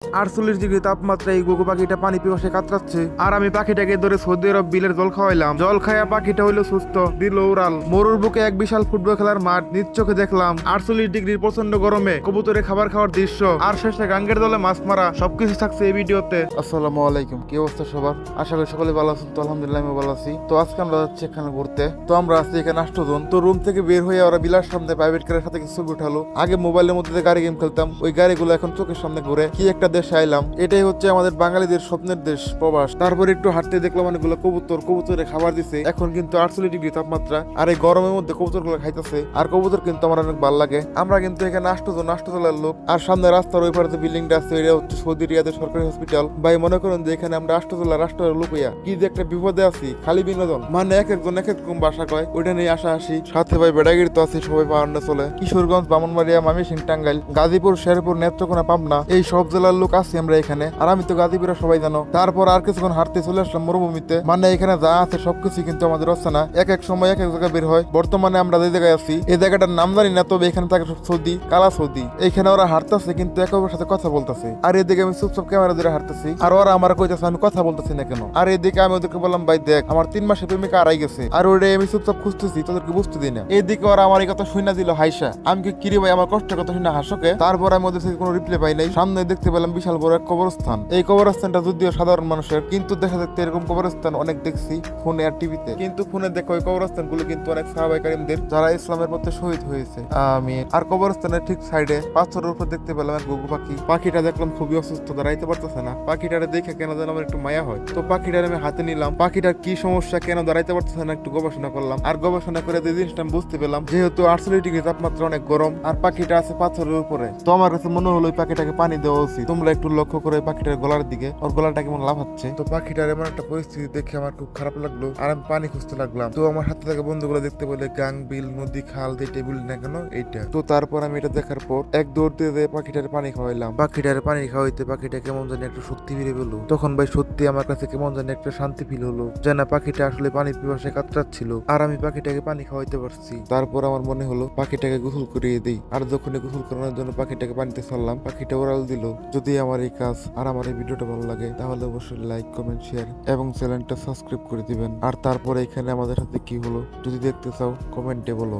48 degree তাপমাত্রায় এই গুগু পাখিটা পানি পিপাসে কাতরাচ্ছে। আর আমি পাখিটাকে ধরে সৌদি আরব বিলের জল খাওয়াইলাম। জল খাইয়া পাখিটা হইলো সুস্থ, দিল উড়াল। মরুর বুকে এক বিশাল ফুটবল খেলার মাঠ নিজ চোখে দেখলাম। 48 ডিগ্রির প্রচন্ড গরমে কবুতরে খাবার খাওয়ার দৃশ্য, আর শেষে গাঙ্গের দলে মাছ মারা, সবকিছু থাকছে এই ভিডিওতে। আসসালামু আলাইকুম, কি অবস্থা সবার? আশা করি সকলে ভালো আছেন। তো আলহামদুলিল্লাহ আমি ভালো আছি। তো আজকে আমরা যাচ্ছি এখানে ঘুরতে। তো আমরা আছি এখানে 8 জন। তো রুম থেকে বের হয়ে ওরা বিলার সামনে প্রাইভেট কারের সাথে কিছু ছবি উঠালো। আগে মোবাইলের মধ্যে যে গাড়ি গেম খেলতাম, ওই গাড়িগুলো এখন চোখের সামনে ঘুরে। কি একটা দেশে আইলাম। এটাই হচ্ছে আমাদের বাঙালিদের স্বপ্নের দেশ, প্রবাস। তারপর একটু হাঁটতে দেখলাম অনেকগুলো কবুতরে খাবার দিছে। এখন কিন্তু 48 ডিগ্রি তাপমাত্রা, আর এই গরমের মধ্যে কবুতর গুলো খাইতেছে। আর কবুতর কিন্তু আমার অনেক ভালো লাগে। আমরা কিন্তু এখানে 8 জন, 8 জনের লোক। আর সামনে রাস্তার ওই পারে বিল্ডিংটা আছে, এটা হচ্ছে সৌদি রিয়াদের সরকারি হসপিটাল। ভাই মনে করেন যে এখানে আমরা 8 জনের রাষ্ট্রের লোক হইয়া কি যে একটা বিপদে আছি। খালি বিনোদন মানে এক একজন এক এক রকম বাসা কয়, ওইটা নিয়ে আসা আসি। সাথে ভাই বেড়াগিরি তো আছে, সবাই পাহাড়ে চলে। কিশোরগঞ্জ, ব্রাহ্মণবাড়িয়া, ময়মনসিংহ, টাঙ্গাইল, গাজীপুর, শেরপুর, নেত্রকোনা, পাবনা, এই সব জেলার লোক আছি আমরা এখানে। আর আমি তো গাজীপুরে, সবাই জানো। তারপর আর কিছুক্ষণ হাঁটতে চলে আসলাম মরুভূমিতে। মানে এখানে যা আছে সবকিছু কিন্তু আমাদের হচ্ছে না, এক এক সময় এক এক জায়গায় বের হয়। বর্তমানে আমরা যে জায়গায় আছি এই জায়গাটার নাম জানি না, তবে এখানে থাকে সব সৌদি, কালা সৌদি। এখানে ওরা হাঁটতেছে কিন্তু একে অপরের সাথে কথা বলতেছে। আর এদিকে আমি চুপচাপ ক্যামেরা ধরে হাঁটতেছি, আর ওরা আমার কইতেছে আমি কথা বলতেছি না কেন। আর এদিকে আমি ওদেরকে বললাম ভাই দেখ, আমার 3 মাসের প্রেমিকা আড়াই গেছে, আর ওটাই আমি চুপচাপ খুঁজতেছি, তোদেরকে বুঝতে দিই না। এদিকে ওরা আমার এই কথা শুনে দিল হাইসা। আমি কি কিরে ভাই আমার কষ্টের কথা শুনে হাসকে। তারপর আমি ওদের থেকে কোনো রিপ্লাই পাই নাই। সামনে দেখতে পেলাম বিশাল বড় এক কবরস্থান। এই কবরস্থানটা যদিও সাধারণ মানুষের, কিন্তু দেখা যাচ্ছে এরকম কবরস্থান অনেক দেখছি ফোনে আর টিভিতে। কিন্তু ফোনে দেখো ওই কবরস্থান গুলো কিন্তু অনেক সাহাবায়ে কেরামদের, যারা ইসলামের পথে শহীদ হয়েছে। আমিন। আর কবরস্থানের ঠিক সাইডে পাথরের উপর দেখতে পেলাম এক ঘুঘু পাখি। পাখিটা দেখলাম খুবই অসুস্থ, দাঁড়াইতে পারতেছে না। পাখিটারে দেখে কেন যেন আমার একটু মায়া হয়। তো পাখিটারে আমি হাতে নিলাম। পাখিটার কি সমস্যা, কেন দাঁড়াইতে পারতেছে না, একটু গবেষণা করলাম। আর গবেষণা করে যে জিনিসটা আমি বুঝতে পেলাম, যেহেতু 48 ডিগ্রি তাপমাত্রা অনেক গরম, আর পাখিটা আছে পাথরের উপরে, তো আমার কাছে মনে হলো ওই পাখিটাকে পানি দেওয়া উচিত। তোমরা একটু লক্ষ্য করে পাখিটার গলার দিকে, ওর গলাটা কেমন লাফাচ্ছে। তো পাখিটার এমন একটা পরিস্থিতি দেখে আমার খুব খারাপ লাগলো, আর আমি পানি খুঁজতে লাগলাম। তো আমার হাতে থাকা বন্ধুগুলো দেখতে পেলে গাং, বিল, নদী, খাল, যে টেবিল না কেন এইটা। তো তারপর আমি এটা দেখার পর এক দৌড় দিয়ে পাখিটার পানি খাওয়াইলাম। পাখিটার পানি খাওয়াইতে পাখিটা কেমন জানি একটা শক্তি ফিরে পেলো। তখন ভাই সত্যি আমার কাছে কেমন জানি একটা শান্তি ফিল হলো, যে না পাখিটা আসলে পানি পিপাসায় কাতরাচ্ছিল, আর আমি পাখিটাকে পানি খাওয়াইতে পারছি। তারপর আমার মনে হলো পাখিটাকে গোসল করিয়ে দিই। আর যখনই গোসল করানোর জন্য পাখিটাকে পানিতে ছাড়লাম, পাখিটা ওরাল দিল। যদি আমার এই কাজ আর আমার এই ভিডিওটা ভালো লাগে, তাহলে অবশ্যই লাইক, কমেন্ট, শেয়ার এবং চ্যানেলটা সাবস্ক্রাইব করে দিবেন। আর তারপরে এখানে আমাদের সাথে কি হলো যদি দেখতে চাও, কমেন্টে বলো।